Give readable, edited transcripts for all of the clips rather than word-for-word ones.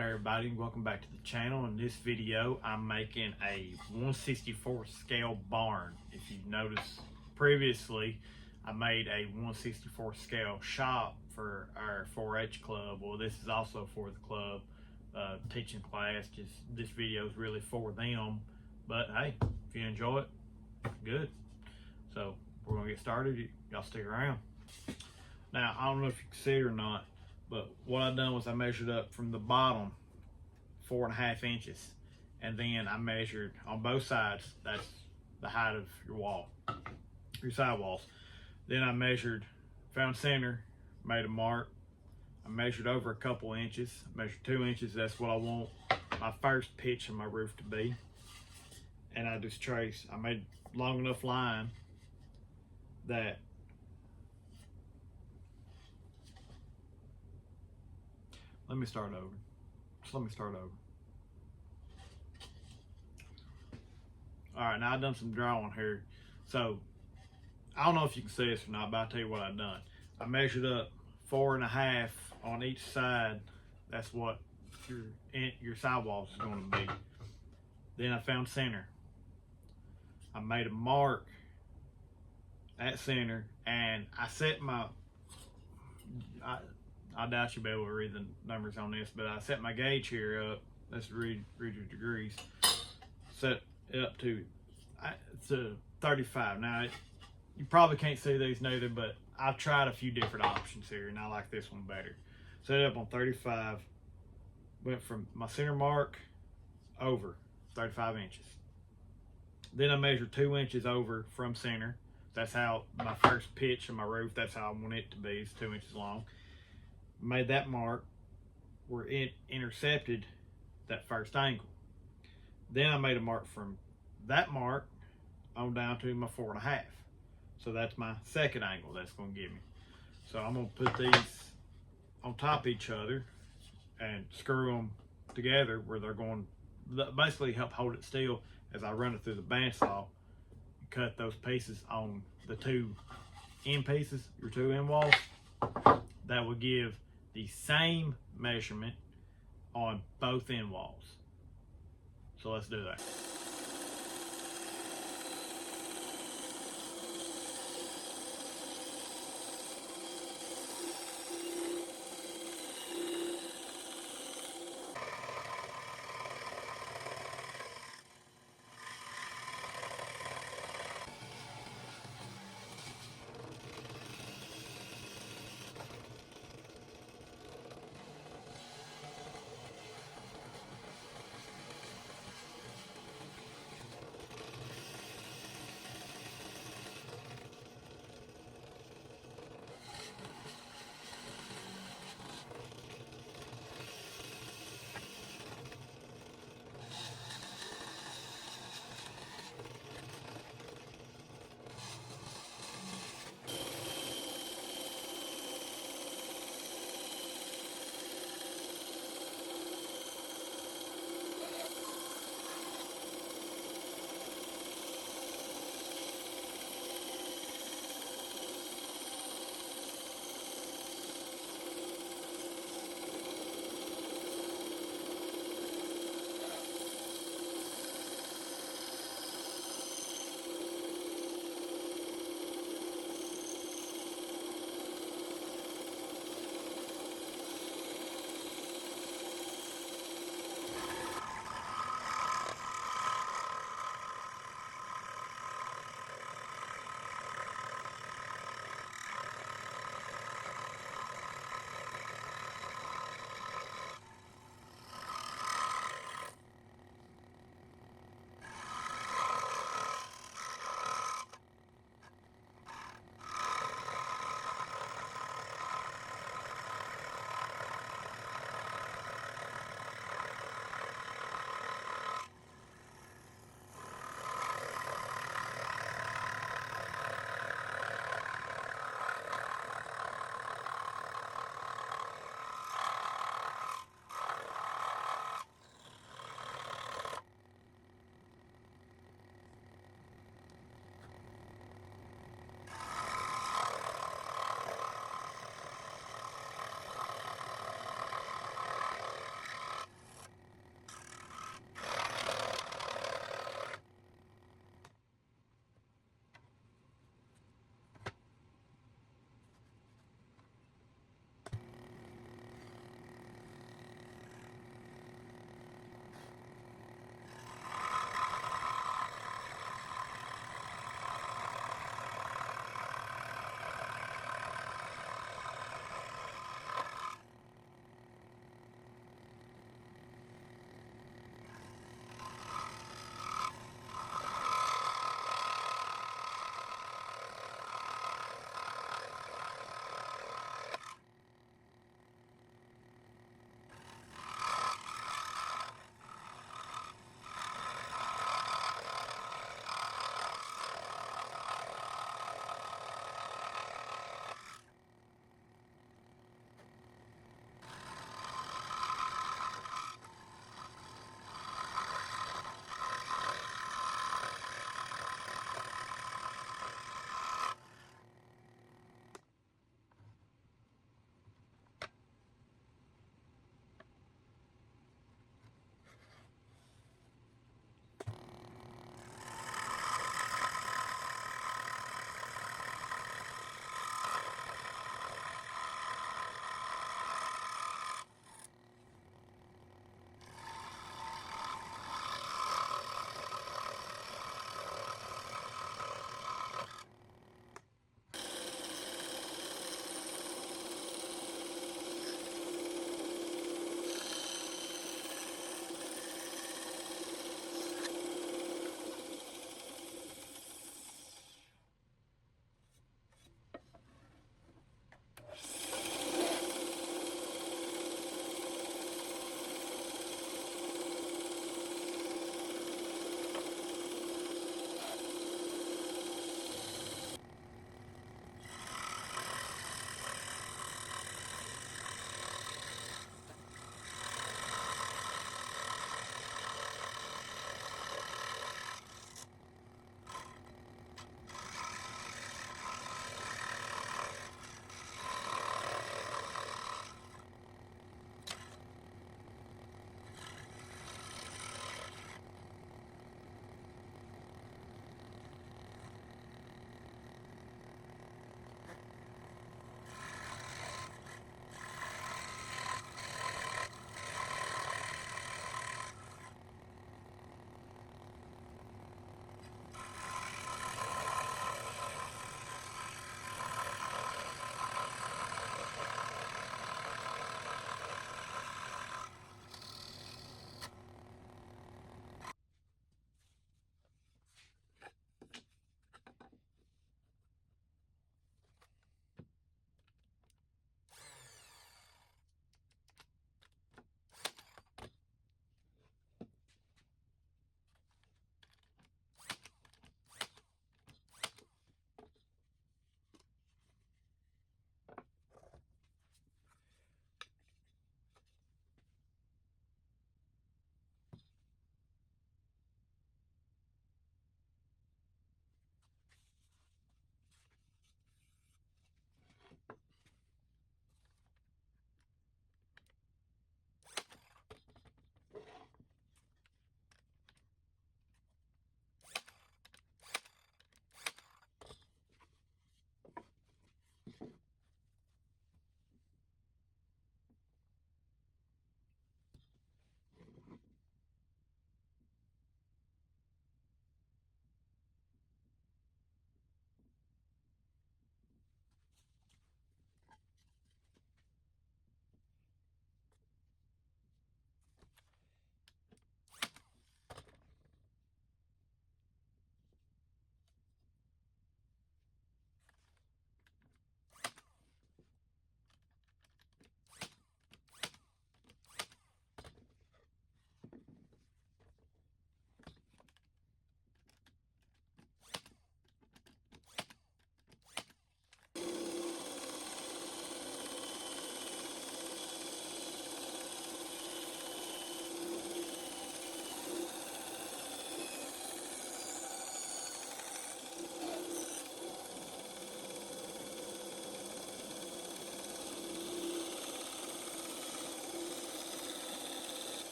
Hi everybody, welcome back to the channel. In this video I'm making a 1/64 scale barn. If you've noticed previously, I made a 1/64 scale shop for our 4-H club. Well, this is also for the club teaching class. Just this video is really for them, but hey, if you enjoy it, good. So we're gonna get started. Y'all stick around. Now, I don't know if you can see it or not, but what I done was I measured up from the bottom 4.5 inches, and then I measured on both sides. That's the height of your wall, your side walls. Then I measured, found center, made a mark. I measured over a couple inches, measured 2 inches. That's what I want my first pitch of my roof to be. And I just traced, I made long enough line that let me start over. All right, now I've done some drawing here. So I don't know if you can see this or not, but I'll tell you what I've done. I measured up 4.5 on each side. That's what your sidewalls is going to be. Then I found center. I made a mark at center, and I set my, I doubt you'll be able to read the numbers on this, but I set my gauge here up. Let's read your degrees. Set it up to 35. Now, you probably can't see these neither, but I've tried a few different options here, and I like this one better. Set it up on 35. Went from my center mark over 35 inches. Then I measured 2 inches over from center. That's how my first pitch of my roof, that's how I want it to be. It's 2 inches long. Made that mark where it intercepted that first angle. Then I made a mark from that mark on down to my 4.5. So that's my second angle that's going to give me. So I'm going to put these on top of each other and screw them together where they're going to basically help hold it still as I run it through the bandsaw. Cut those pieces on the two end pieces, your two end walls. That will give the same measurement on both end walls. So let's do that.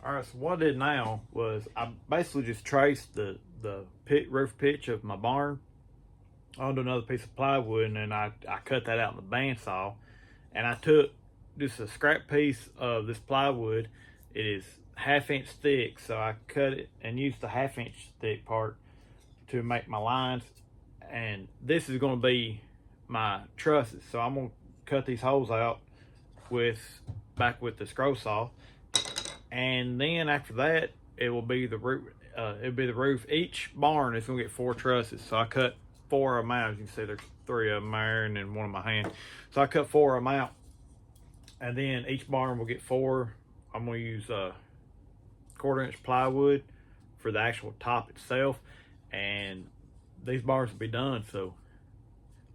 All right, so what I did now was I basically just traced the roof pitch of my barn onto another piece of plywood, and then I cut that out in the bandsaw, and I took just a scrap piece of this plywood. It is 1/2 inch thick, so I cut it and used the 1/2 inch thick part to make my lines, and this is going to be my trusses. So I'm going to cut these holes out back with the scroll saw, and then after that it will be the roof. It'll be the roof. Each barn is going to get 4 trusses, so I cut 4 of them out. As you can see, there's 3 of them there, and then 1 in my hand. So I cut 4 of them out, and then each barn will get 4. I'm going to use 1/4 inch plywood for the actual top itself, and these barns will be done. So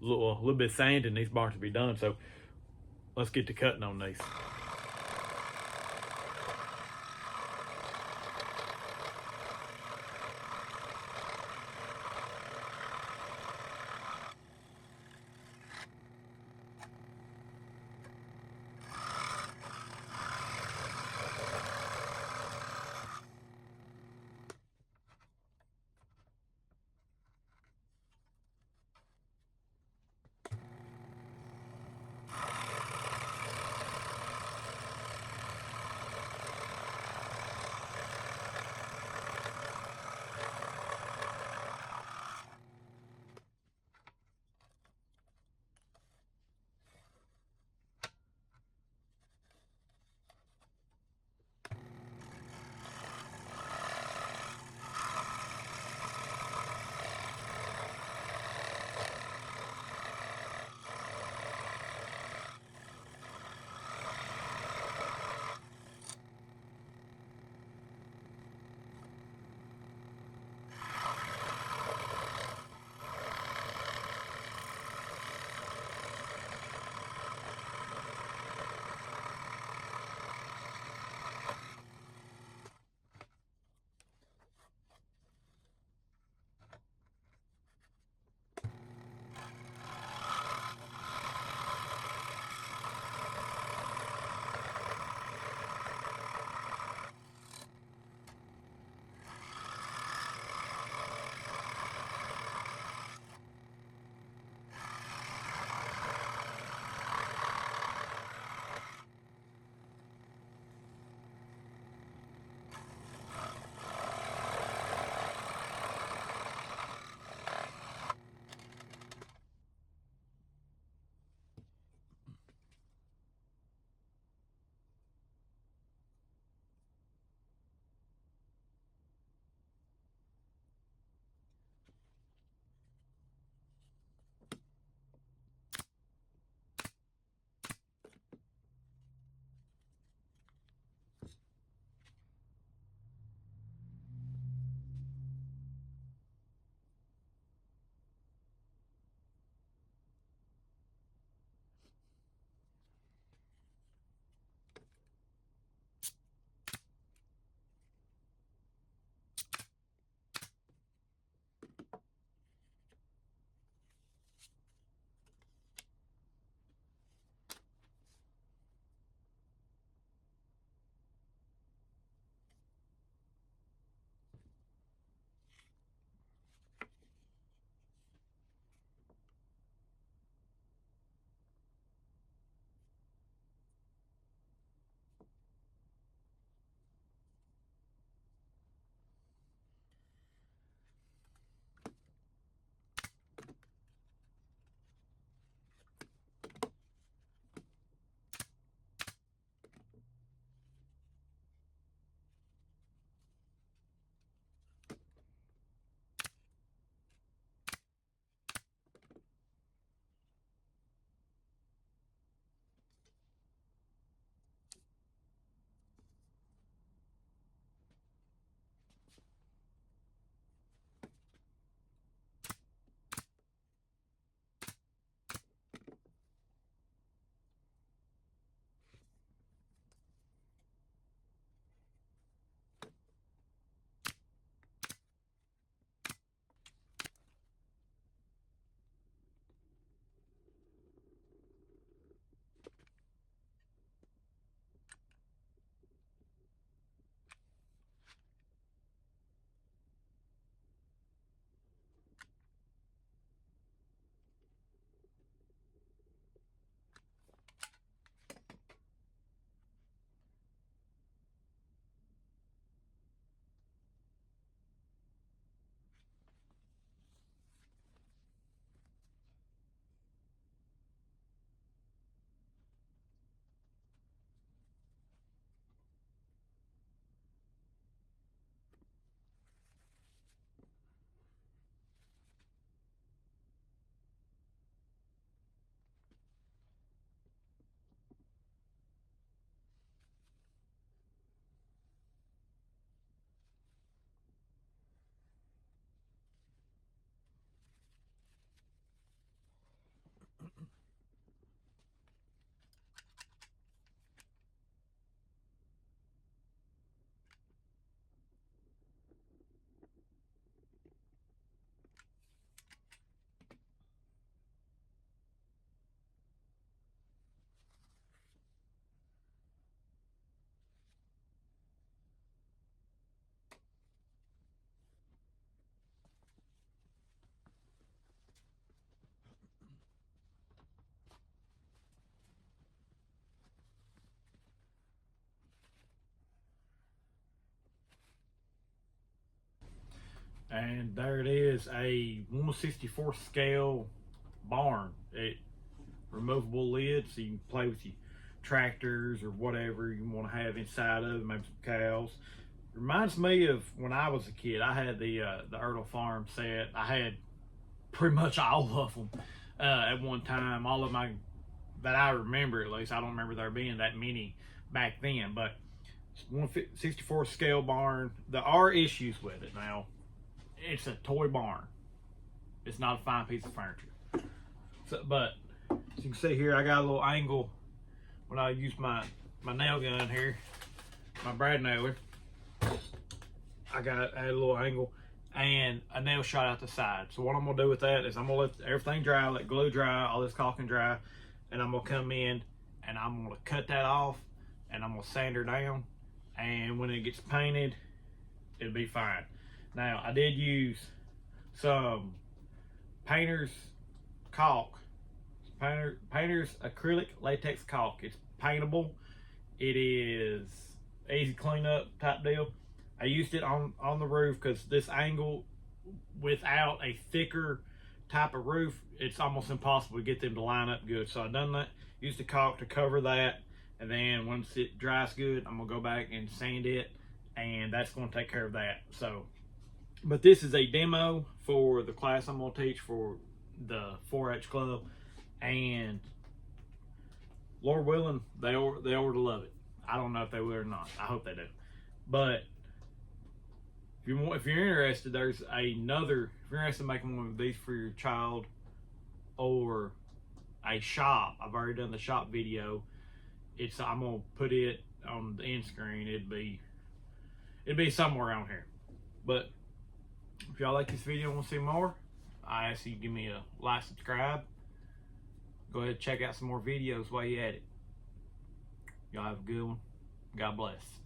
a little bit of sand and these barns will be done. So let's get to cutting on these. And there it is, a 1/64 scale barn. It removable lid, so you can play with your tractors or whatever you want to have inside of it, maybe some cows. Reminds me of when I was a kid. I had the Ertl Farm set. I had pretty much all of them at one time. All of my, that I remember at least. I don't remember there being that many back then, but 1/64 scale barn. There are issues with it now. It's a toy barn. It's not a fine piece of furniture. So, but as you can see here, I got a little angle when I use my nail gun here, my brad nailer. I had a little angle and a nail shot out the side. So what I'm gonna do with that is I'm gonna let everything dry, let glue dry, all this caulking dry, and I'm gonna come in and I'm gonna cut that off and I'm gonna sand her down. And when it gets painted, it'll be fine. Now, I did use some painter's caulk, painter's acrylic latex caulk. It's paintable. It is easy cleanup type deal. I used it on the roof because this angle, without a thicker type of roof, it's almost impossible to get them to line up good. So I done that, used the caulk to cover that, and then once it dries good, I'm gonna go back and sand it, and that's gonna take care of that. So, but this is a demo for the class I'm gonna teach for the 4-H club, and Lord willing, they ought to love it. I don't know if they will or not. I hope they do. But if you're interested, there's another. If you're interested in making one of these for your child or a shop, I've already done the shop video. I'm gonna put it on the end screen. It'd be somewhere around here. But if y'all like this video and want to see more, I ask you to give me a like, subscribe. Go ahead and check out some more videos while you're at it. Y'all have a good one. God bless.